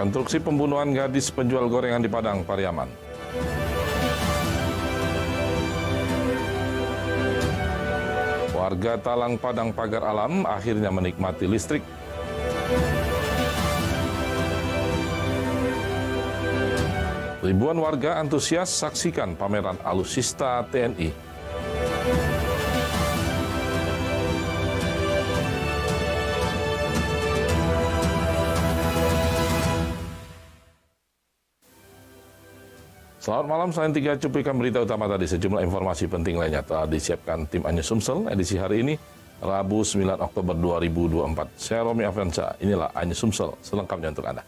rekonstruksi pembunuhan gadis penjual gorengan di Padang Pariaman. Warga Talang Padang Pagar Alam akhirnya menikmati listrik. Ribuan warga antusias saksikan pameran alutsista TNI. Selamat malam, selain 3 cuplikan berita utama tadi, sejumlah informasi penting lainnya telah disiapkan tim Anyus Sumsel edisi hari ini, Rabu 9 Oktober 2024. Saya Romi Afriansyah, inilah Anyus Sumsel selengkapnya untuk Anda.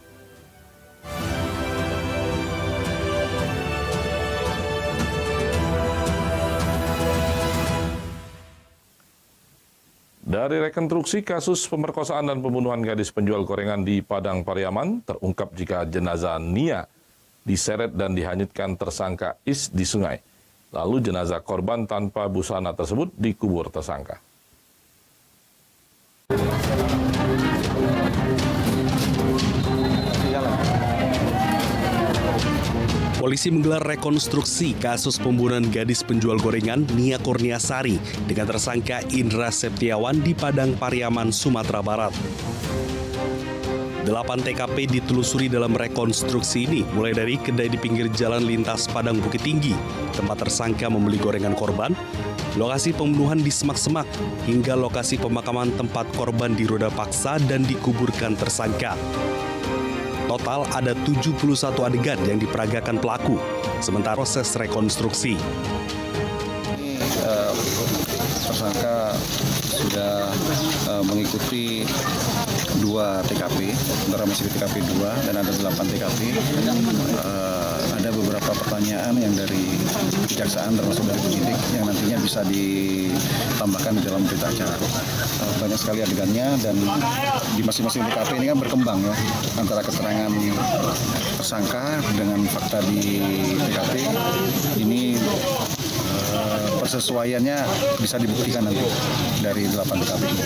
Dari rekonstruksi kasus pemerkosaan dan pembunuhan gadis penjual gorengan di Padang Pariaman, terungkap jika jenazah Nia diseret dan dihanyutkan tersangka Is di sungai. Lalu jenazah korban tanpa busana tersebut dikubur tersangka. Polisi menggelar rekonstruksi kasus pembunuhan gadis penjual gorengan Nia Kurniasari dengan tersangka Indra Septiawan di Padang Pariaman, Sumatera Barat. 8 TKP ditelusuri dalam rekonstruksi ini, mulai dari kedai di pinggir jalan lintas Padang Bukit Tinggi, tempat tersangka membeli gorengan korban, lokasi pembunuhan di semak-semak, hingga lokasi pemakaman tempat korban diroda paksa dan dikuburkan tersangka. Total ada 71 adegan yang diperagakan pelaku, sementara proses rekonstruksi. Tersangka sudah mengikuti 2 TKP, sementara masih di TKP 2 dan ada 8 TKP. Ada beberapa pertanyaan yang dari kejaksaan termasuk dari penyidik yang nantinya bisa ditambahkan di dalam berita acara. Banyak sekali adegannya dan di masing-masing TKP ini kan berkembang ya, antara keterangan tersangka dengan fakta di TKP ini. Persesuaiannya bisa dibuktikan nanti dari 8 TKP ini.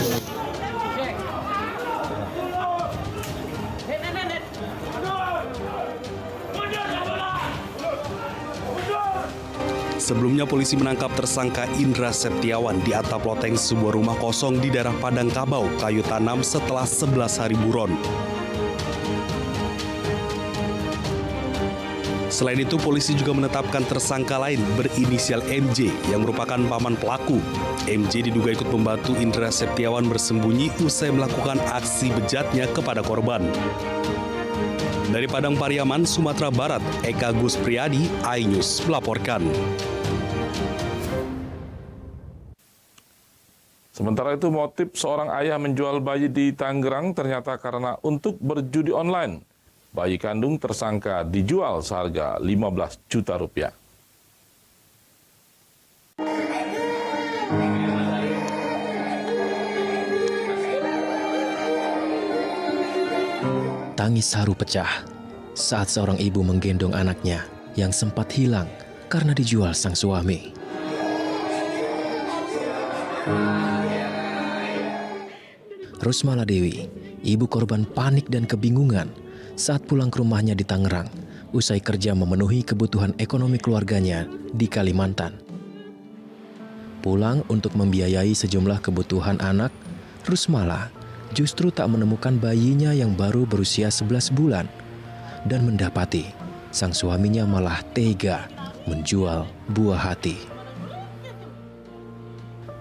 Sebelumnya polisi menangkap tersangka Indra Septiawan di atap loteng sebuah rumah kosong di daerah Padang Kabau, Kayu Tanam setelah 11 hari buron. Selain itu, polisi juga menetapkan tersangka lain berinisial MJ yang merupakan paman pelaku. MJ diduga ikut membantu Indra Septiawan bersembunyi usai melakukan aksi bejatnya kepada korban. Dari Padang Pariaman, Sumatera Barat, Eka Gus Priyadi, iNews melaporkan. Sementara itu, motif seorang ayah menjual bayi di Tangerang ternyata karena untuk berjudi online. Bayi kandung tersangka dijual seharga 15 juta rupiah. Tangis haru pecah saat seorang ibu menggendong anaknya yang sempat hilang karena dijual sang suami. Rusmala Dewi, ibu korban, panik dan kebingungan saat pulang ke rumahnya di Tangerang usai kerja memenuhi kebutuhan ekonomi keluarganya di Kalimantan. Pulang untuk membiayai sejumlah kebutuhan anak, Rusmala justru tak menemukan bayinya yang baru berusia 11 bulan dan mendapati sang suaminya malah tega menjual buah hati.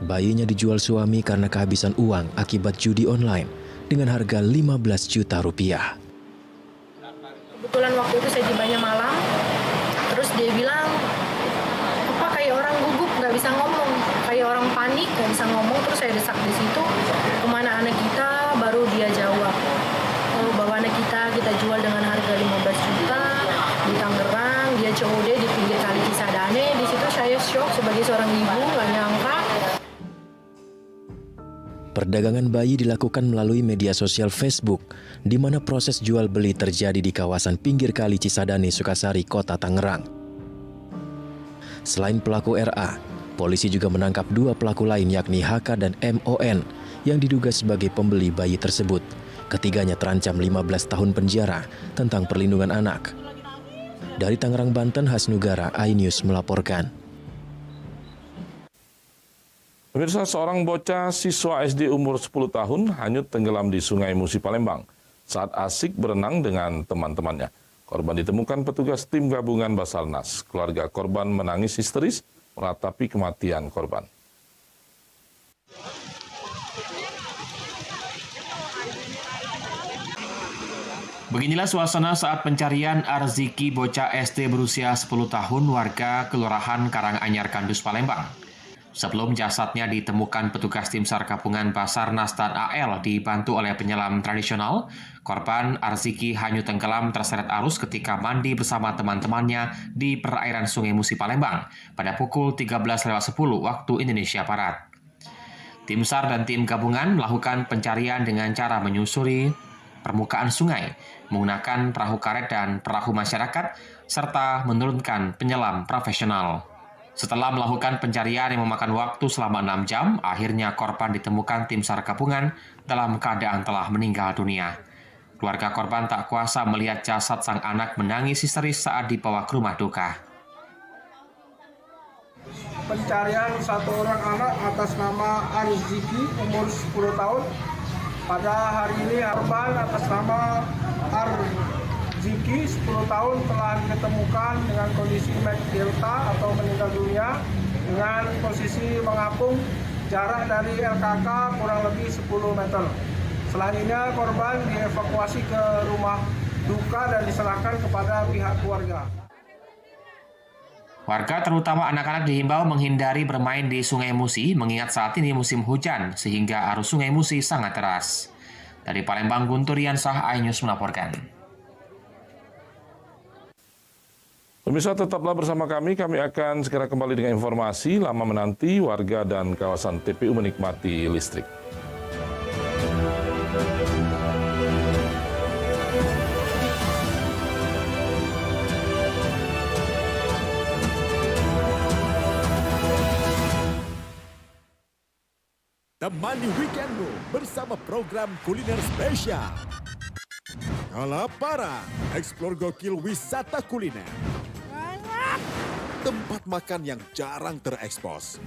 Bayinya dijual suami karena kehabisan uang akibat judi online dengan harga 15 juta rupiah. Kebetulan waktu itu saya jibanya malam, terus dia bilang, apa kayak orang gugup, nggak bisa ngomong, kayak orang panik, nggak bisa ngomong. Terus saya desak di situ, kemana anak kita, baru dia jawab, bahwa anak kita jual dengan harga 15 juta di Tangerang, dia COD di pinggir Kali Cisadane. Di situ saya shock sebagai seorang ibu, nggak nyangka. Perdagangan bayi dilakukan melalui media sosial Facebook, di mana proses jual beli terjadi di kawasan pinggir Kali Cisadane, Sukasari, Kota Tangerang. Selain pelaku RA, polisi juga menangkap 2 pelaku lain yakni HK dan MON yang diduga sebagai pembeli bayi tersebut, Ketiganya terancam 15 tahun penjara tentang perlindungan anak. Dari Tangerang, Banten, Hasnugara, iNews melaporkan. Pemirsa, seorang bocah siswa SD umur 10 tahun hanyut tenggelam di Sungai Musi, Palembang saat asik berenang dengan teman-temannya. Korban ditemukan petugas tim gabungan Basarnas. Keluarga korban menangis histeris meratapi kematian korban. Beginilah suasana saat pencarian Arziki, bocah SD berusia 10 tahun warga Kelurahan Karanganyar, Kandus, Palembang. Sebelum jasadnya ditemukan petugas tim SAR gabungan Basarnas dan AL dibantu oleh penyelam tradisional, korban Arziki hanyut tenggelam terseret arus ketika mandi bersama teman-temannya di perairan Sungai Musi, Palembang pada pukul 13.10 waktu Indonesia Barat. Tim SAR dan tim gabungan melakukan pencarian dengan cara menyusuri permukaan sungai, menggunakan perahu karet dan perahu masyarakat, serta menurunkan penyelam profesional. Setelah melakukan pencarian yang memakan waktu selama 6 jam, akhirnya korban ditemukan tim SAR gabungan dalam keadaan telah meninggal dunia. Keluarga korban tak kuasa melihat jasad sang anak menangis histeris saat dibawa ke rumah duka. Pencarian satu orang anak atas nama Arziki umur 10 tahun. Pada hari ini korban atas nama Arziki 10 tahun telah ditemukan dengan kondisi delta atau meninggal dunia dengan posisi mengapung, jarak dari LKK kurang lebih 10 meter. Selanjutnya korban dievakuasi ke rumah duka dan diserahkan kepada pihak keluarga. Warga terutama anak-anak dihimbau menghindari bermain di Sungai Musi mengingat saat ini musim hujan sehingga arus Sungai Musi sangat deras. Dari Palembang, Guntur Riansah, iNews melaporkan. Pemirsa, tetaplah bersama kami akan segera kembali dengan informasi. Lama menanti, warga dan kawasan TPU menikmati listrik. Temani weekendmu bersama program kuliner spesial. Kalaparan, eksplor gokil wisata kuliner. Tempat makan yang jarang terekspos.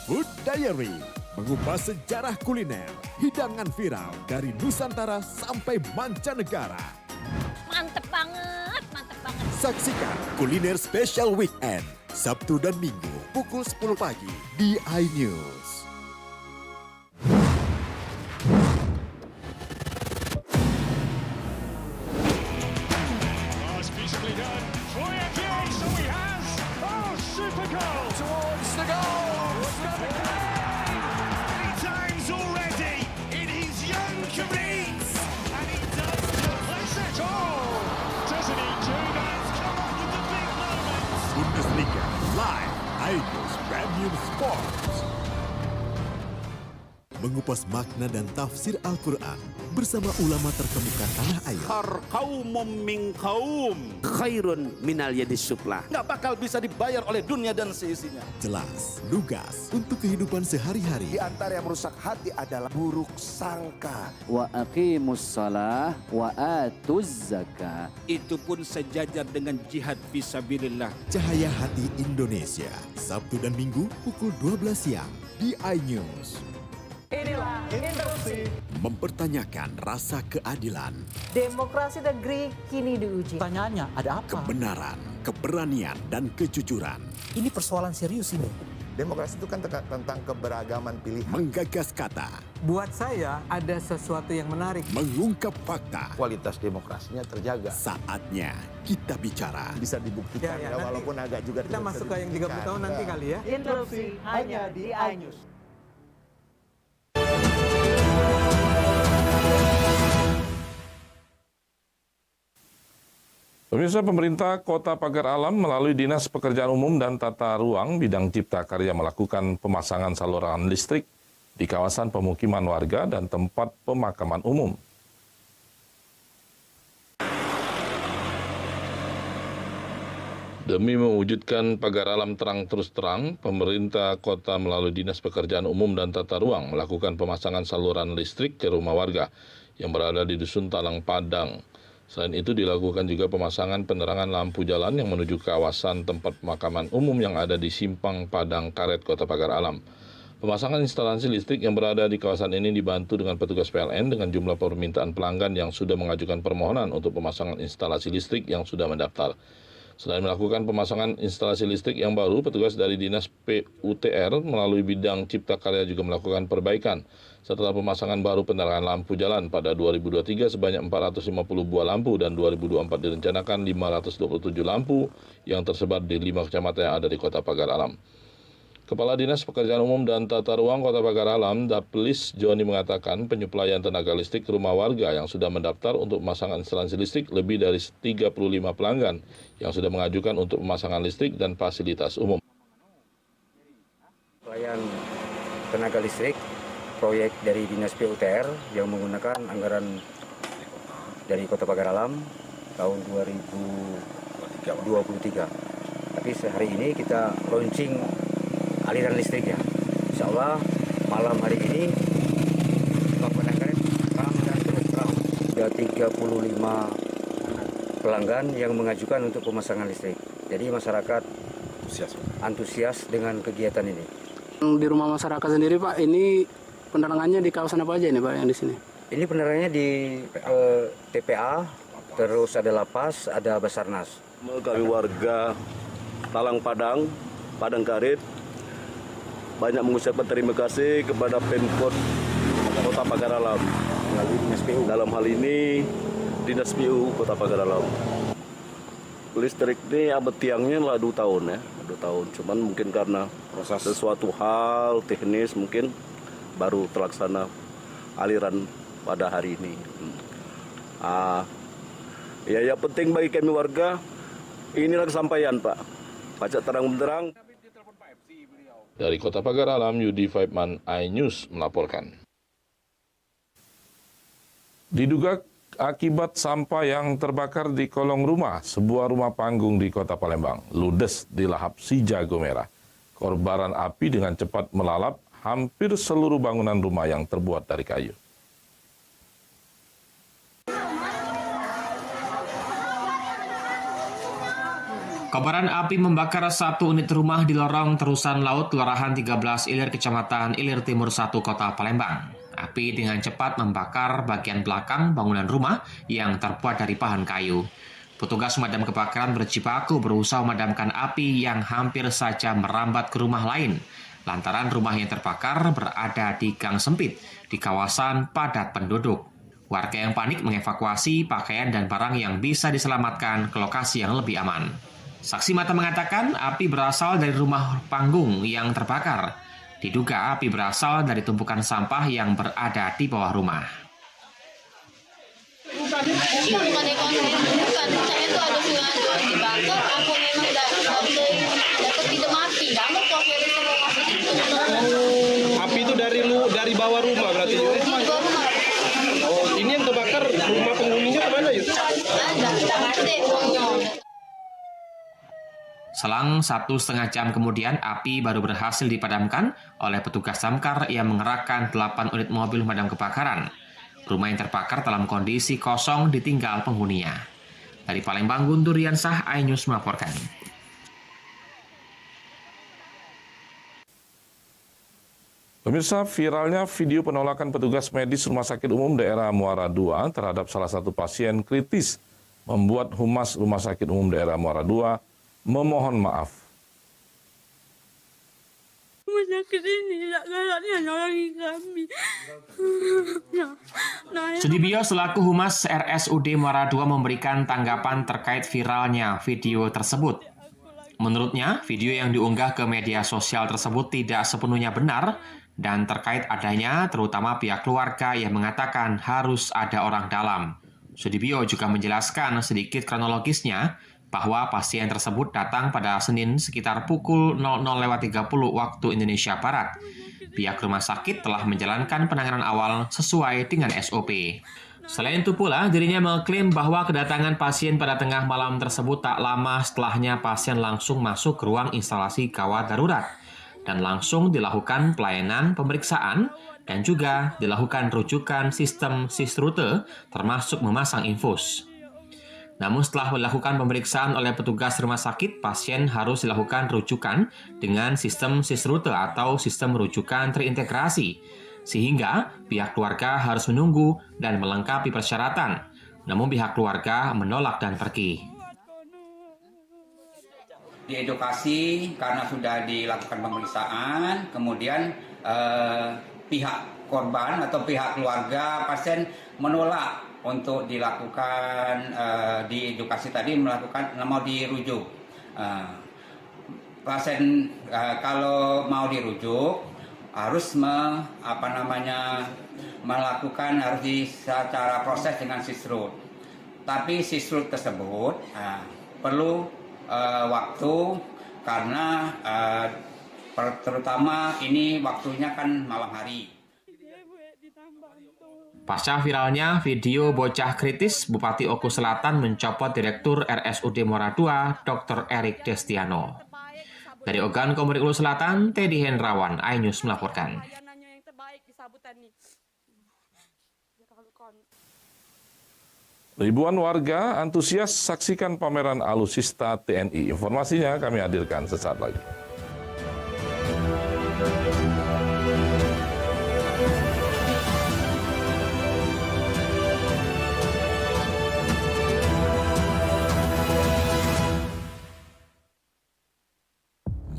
Food Diary, mengupas sejarah kuliner, hidangan viral dari Nusantara sampai mancanegara. Mantep banget, mantep banget. Saksikan kuliner spesial weekend, Sabtu dan Minggu, pukul 10 pagi di iNews. Bundesliga live, iNews Premium Sports. Mengupas makna dan tafsir Al-Quran bersama ulama terkemuka tanah air. Kaum min kaum khairun minal yadis sufla. Nggak bakal bisa dibayar oleh dunia dan seisinya. Jelas, lugas untuk kehidupan sehari-hari. Di antara yang merusak hati adalah buruk sangka. Wa aqimus shalah wa atuz zakah. Itu pun sejajar dengan jihad fisabilillah. Cahaya Hati Indonesia, Sabtu dan Minggu pukul 12 siang di iNews. Inilah Interupsi. Mempertanyakan rasa keadilan. Demokrasi negeri kini diuji. Pertanyaannya, ada apa? Kebenaran, keberanian, dan kejujuran. Ini persoalan serius ini. Demokrasi itu kan tentang keberagaman pilihan. Menggagas kata. Buat saya ada sesuatu yang menarik. Mengungkap fakta. Kualitas demokrasinya terjaga. Saatnya kita bicara. Bisa dibuktikan ya walaupun agak juga kita masuk ke yang 30 tahun nanti kali ya. Interupsi hanya di iNews. Pemirsa, pemerintah Kota Pagar Alam melalui Dinas Pekerjaan Umum dan Tata Ruang Bidang Cipta Karya melakukan pemasangan saluran listrik di kawasan pemukiman warga dan tempat pemakaman umum. Demi mewujudkan Pagar Alam terang terus terang, pemerintah kota melalui Dinas Pekerjaan Umum dan Tata Ruang melakukan pemasangan saluran listrik ke rumah warga yang berada di Dusun Talang Padang. Selain itu dilakukan juga pemasangan penerangan lampu jalan yang menuju kawasan tempat pemakaman umum yang ada di Simpang Padang Karet, Kota Pagar Alam. Pemasangan instalasi listrik yang berada di kawasan ini dibantu dengan petugas PLN dengan jumlah permintaan pelanggan yang sudah mengajukan permohonan untuk pemasangan instalasi listrik yang sudah mendaftar. Selain melakukan pemasangan instalasi listrik yang baru, petugas dari Dinas PUTR melalui bidang Cipta Karya juga melakukan perbaikan. Setelah pemasangan baru penerangan lampu jalan pada 2023 sebanyak 450 buah lampu dan 2024 direncanakan 527 lampu yang tersebar di 5 kecamatan yang ada di Kota Pagar Alam. Kepala Dinas Pekerjaan Umum dan Tata Ruang Kota Pagar Alam, Daplis Joni mengatakan penyuplaian tenaga listrik ke rumah warga yang sudah mendaftar untuk pemasangan instalasi listrik lebih dari 35 pelanggan yang sudah mengajukan untuk pemasangan listrik dan fasilitas umum. Pelayan tenaga listrik proyek dari Dinas PUTR yang menggunakan anggaran dari Kota Pagar Alam tahun 2023. Tapi sehari ini kita launching aliran listrik ya. Insya Allah malam hari ini sudah 35 pelanggan yang mengajukan untuk pemasangan listrik. Jadi masyarakat antusias dengan kegiatan ini. Di rumah masyarakat sendiri Pak, ini penerangannya di kawasan apa aja nih Pak yang di sini? Ini penerangannya di TPA, terus ada Lapas, ada Basarnas. Kami warga Talang Padang, Padang Karet, banyak mengucapkan terima kasih kepada Pemkot Kota Pagar Alam. Dalam hal ini Dinas PU Kota Pagar Alam. Listrik ini abad tiangnya lah 2 tahun ya, 2 tahun. Cuman mungkin karena proses sesuatu hal teknis mungkin baru terlaksana aliran pada hari ini. Ya yang penting bagi kami warga inilah kesampaian Pak. Pajak terang benderang. Dari Kota Pagar Alam, Yudi Faibman, iNews melaporkan. Diduga akibat sampah yang terbakar di kolong rumah, sebuah rumah panggung di Kota Palembang ludes di lahap si jago merah. Kobaran api dengan cepat melalap hampir seluruh bangunan rumah yang terbuat dari kayu. Kobaran api membakar satu unit rumah di lorong terusan laut Kelurahan 13 Ilir, Kecamatan Ilir Timur 1, Kota Palembang. Api dengan cepat membakar bagian belakang bangunan rumah yang terbuat dari bahan kayu. Petugas pemadam kebakaran berjibaku berusaha memadamkan api yang hampir saja merambat ke rumah lain. Lantaran rumah yang terbakar berada di gang sempit di kawasan padat penduduk. Warga yang panik mengevakuasi pakaian dan barang yang bisa diselamatkan ke lokasi yang lebih aman. Saksi mata mengatakan api berasal dari rumah panggung yang terbakar. Diduga api berasal dari tumpukan sampah yang berada di bawah rumah. Bukan saya itu ada sengaja dibakar, aku memang dapat ide mati, dapat kok Api itu dari bawah rumah berarti ya? Oh, ini yang terbakar rumah penghuninya kemana ya? Selang 1,5 jam kemudian, api baru berhasil dipadamkan oleh petugas damkar yang mengerahkan 8 unit mobil pemadam kebakaran. Rumah yang terbakar dalam kondisi kosong ditinggal penghuninya. Dari Palembang, Guntur Riansah, iNews melaporkan. Pemirsa, viralnya video penolakan petugas medis Rumah Sakit Umum Daerah Muara II terhadap salah satu pasien kritis membuat Humas Rumah Sakit Umum Daerah Muara II memohon maaf. Rumah sakit ini tidak galaknya nolongi kami. Sudibyo selaku Humas RSUD Muara II memberikan tanggapan terkait viralnya video tersebut. Menurutnya, video yang diunggah ke media sosial tersebut tidak sepenuhnya benar dan terkait adanya terutama pihak keluarga yang mengatakan harus ada orang dalam. Sudibyo juga menjelaskan sedikit kronologisnya bahwa pasien tersebut datang pada Senin sekitar pukul 00.30 waktu Indonesia Barat. Pihak rumah sakit telah menjalankan penanganan awal sesuai dengan SOP. Selain itu pula, dirinya mengklaim bahwa kedatangan pasien pada tengah malam tersebut tak lama setelahnya pasien langsung masuk ke ruang instalasi gawat darurat dan langsung dilakukan pelayanan pemeriksaan dan juga dilakukan rujukan sistem SIS-rute termasuk memasang infus. Namun setelah dilakukan pemeriksaan oleh petugas rumah sakit, pasien harus dilakukan rujukan dengan sistem SIS-rute atau sistem rujukan terintegrasi, sehingga pihak keluarga harus menunggu dan melengkapi persyaratan. Namun pihak keluarga menolak dan pergi. Diedukasi karena sudah dilakukan pemeriksaan, kemudian pihak korban atau pihak keluarga pasien menolak untuk dilakukan diedukasi tadi, mau dirujuk. Pasien kalau mau dirujuk harus melakukan secara proses dengan SIS-rute. Tapi SIS-rute tersebut perlu waktu karena terutama ini waktunya kan malam hari. Pasca viralnya video bocah kritis, Bupati Oku Selatan mencopot Direktur RSUD Muara II, Dr. Erik Destiano. Dari Ogan Komering Ulu Selatan, Teddy Hendrawan, iNews melaporkan. Ribuan warga antusias saksikan pameran alutsista TNI. Informasinya kami hadirkan sesaat lagi.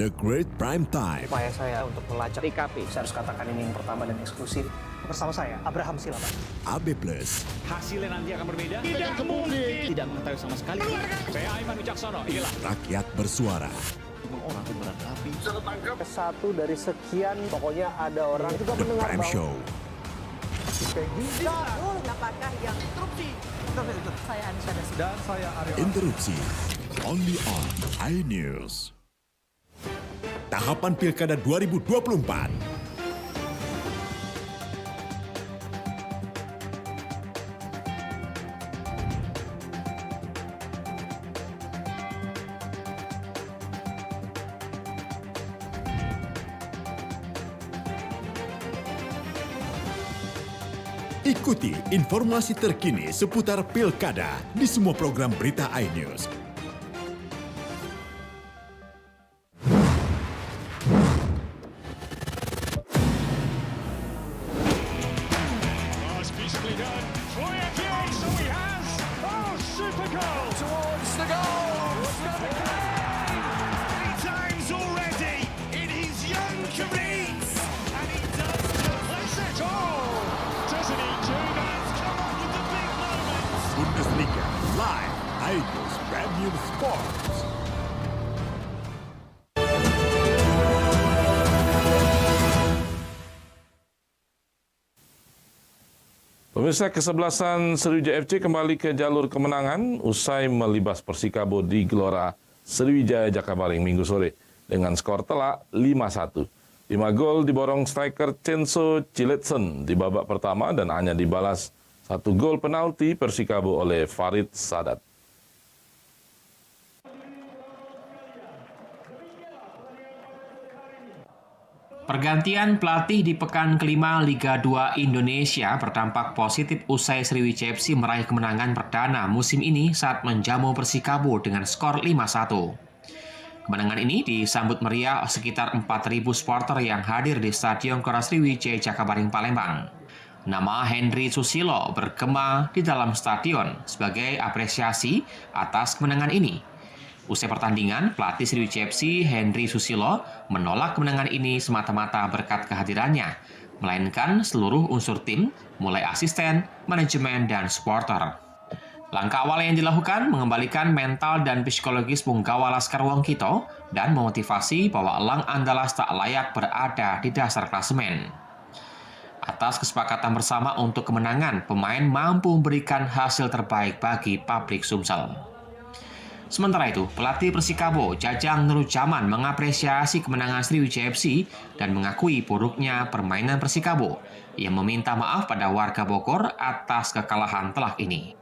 The Great Prime Time. Upaya saya untuk melacak TKP. Saya harus katakan ini yang pertama dan eksklusif. Bersama saya, Abraham Silaban. AB Plus. Hasilnya nanti akan berbeda. Tidak mungkin. Tidak mengetahui sama sekali. Saya Aiman Wicaksono. Inilah. Rakyat bersuara. Orang berat api. Satu dari sekian, pokoknya ada orang juga The mendengar Prime bahwa Show. Apakah yang interupsi? Saya Anissa Dasmi. Dan saya Aryo. Interupsi. Only on iNews. Tahapan Pilkada 2024. Ikuti informasi terkini seputar Pilkada di semua program berita iNews. Bundesliga live iNews Premium Sports. Pemirsa, kesebelasan Sriwijaya FC kembali ke jalur kemenangan usai melibas Persikabo di Gelora Sriwijaya Jakabaring Minggu sore dengan skor telak 5-1. 5 gol diborong striker Censo Ciletsen di babak pertama dan hanya dibalas 1 gol penalti Persikabo oleh Farid Sadat. Pergantian pelatih di pekan kelima Liga 2 Indonesia berdampak positif usai Sriwijaya FC meraih kemenangan perdana musim ini saat menjamu Persikabo dengan skor 5-1. Kemenangan ini disambut meriah sekitar 4.000 supporter yang hadir di Stadion Gelora Sriwijaya Jakabaring Palembang. Nama Henry Susilo bergema di dalam stadion sebagai apresiasi atas kemenangan ini. Usai pertandingan, pelatih Sriwijaya FC Henry Susilo menolak kemenangan ini semata-mata berkat kehadirannya, melainkan seluruh unsur tim, mulai asisten, manajemen, dan supporter. Langkah awal yang dilakukan mengembalikan mental dan psikologis punggawa Laskar Wongkito dan memotivasi bahwa Elang Andalas tak layak berada di dasar klasemen. Atas kesepakatan bersama untuk kemenangan, pemain mampu memberikan hasil terbaik bagi Pabrik Sumsel. Sementara itu, pelatih Persikabo Jajang Nurjaman mengapresiasi kemenangan Sriwijaya FC dan mengakui buruknya permainan Persikabo. Ia meminta maaf pada warga Bogor atas kekalahan telak ini.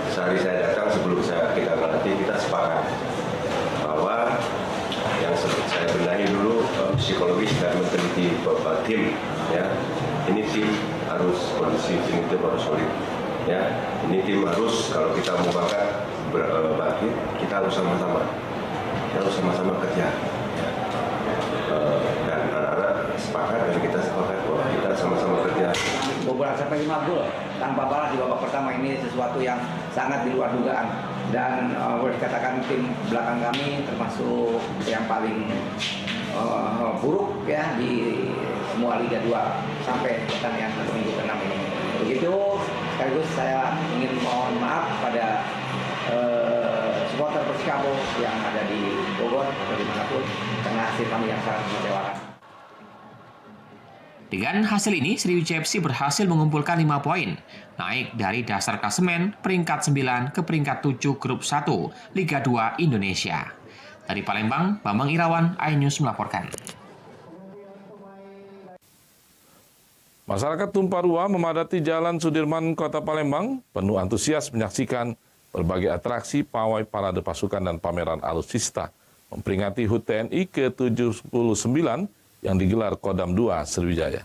Sehari saya datang sebelum kita melatih, kita sepakat bahwa yang saya benahi dulu psikologis dan mentalitas bagi tim, ya. Ini tim harus kondisi, tim itu harus solid, ya. Ini tim harus, kalau kita mau bangkit, kita harus sama-sama kerja. Ya. Dan anak-anak sepakat dan kita sepakat bahwa kita sama-sama kerja. Bobolan sampai 5 gol tanpa balas di babak pertama ini sesuatu yang sangat di luar dugaan. Dan boleh dikatakan tim belakang kami termasuk yang paling buruk ya di semua Liga 2 sampai pertandingan minggu ke-6 ini. Begitu, sekaligus saya ingin mohon maaf pada supporter Persikabo yang ada di Bogor atau dimanapun karena hasil kami yang sangat mengecewakan. Dengan hasil ini, Sriwijaya FC berhasil mengumpulkan 5 poin, naik dari dasar klasemen peringkat 9 ke peringkat 7 grup 1 Liga 2 Indonesia. Dari Palembang, Bambang Irawan, iNews melaporkan. Masyarakat Tumparua memadati Jalan Sudirman, Kota Palembang, penuh antusias menyaksikan berbagai atraksi, pawai parade pasukan dan pameran alutsista memperingati HUT TNI ke-79 yang digelar Kodam 2 Sriwijaya.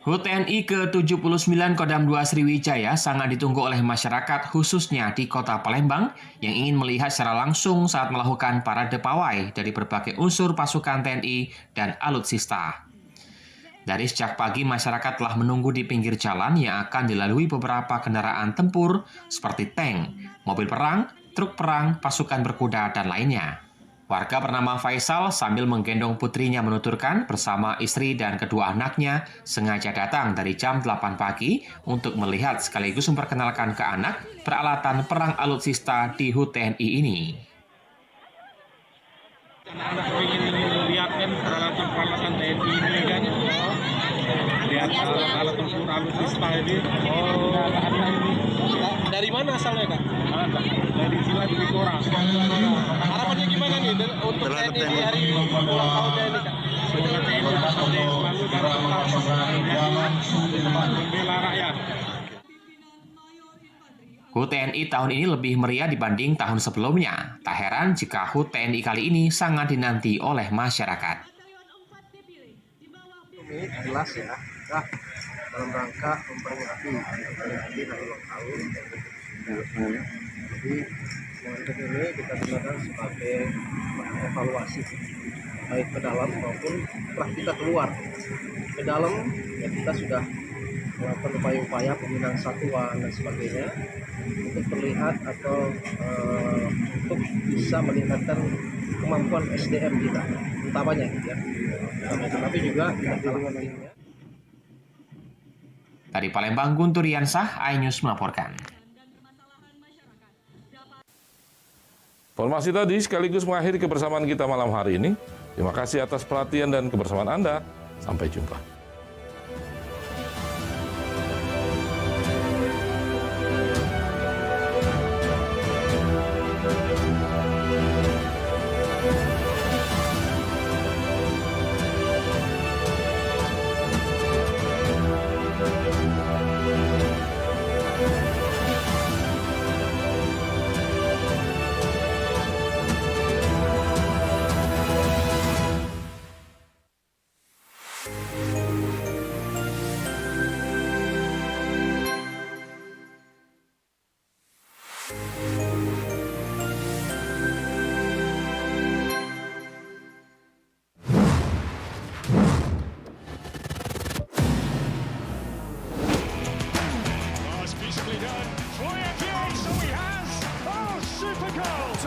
HUT TNI ke-79 Kodam 2 Sriwijaya sangat ditunggu oleh masyarakat khususnya di Kota Palembang yang ingin melihat secara langsung saat melakukan parade pawai dari berbagai unsur pasukan TNI dan alutsista. Dari sejak pagi, masyarakat telah menunggu di pinggir jalan yang akan dilalui beberapa kendaraan tempur seperti tank, mobil perang, truk perang, pasukan berkuda, dan lainnya. Warga bernama Faisal sambil menggendong putrinya menuturkan bersama istri dan kedua anaknya sengaja datang dari jam 8 pagi untuk melihat sekaligus memperkenalkan ke anak peralatan perang alutsista di HUT TNI ini. Anak ingin lihat kan peralatan TNI ini kan, lihat alat tempur alutsista ini. Dari mana asalnya kak? Dari Silat Bikora. Harapannya gimana nih untuk TNI di hari ulang tahun TNI kak? Dengan TNI selalu dalam membela rakyat. HUT TNI tahun ini lebih meriah dibanding tahun sebelumnya. Tak heran jika HUT TNI kali ini sangat dinanti oleh masyarakat. Ini jelas ya, dalam rangka memperingati hari ulang tahun. Jadi untuk ini kita gunakan sebagai evaluasi baik ke dalam maupun setelah kita keluar ke dalam ya kita sudah melakukan upaya-upaya pembinaan satuan dan sebagainya untuk terlihat atau untuk bisa meningkatkan kemampuan SDM kita utamanya ya. Tapi juga tidak kalah pentingnya. Dari Palembang, Guntur Yansah, iNews melaporkan. Informasi tadi sekaligus mengakhiri kebersamaan kita malam hari ini. Terima kasih atas perhatian dan kebersamaan Anda. Sampai jumpa.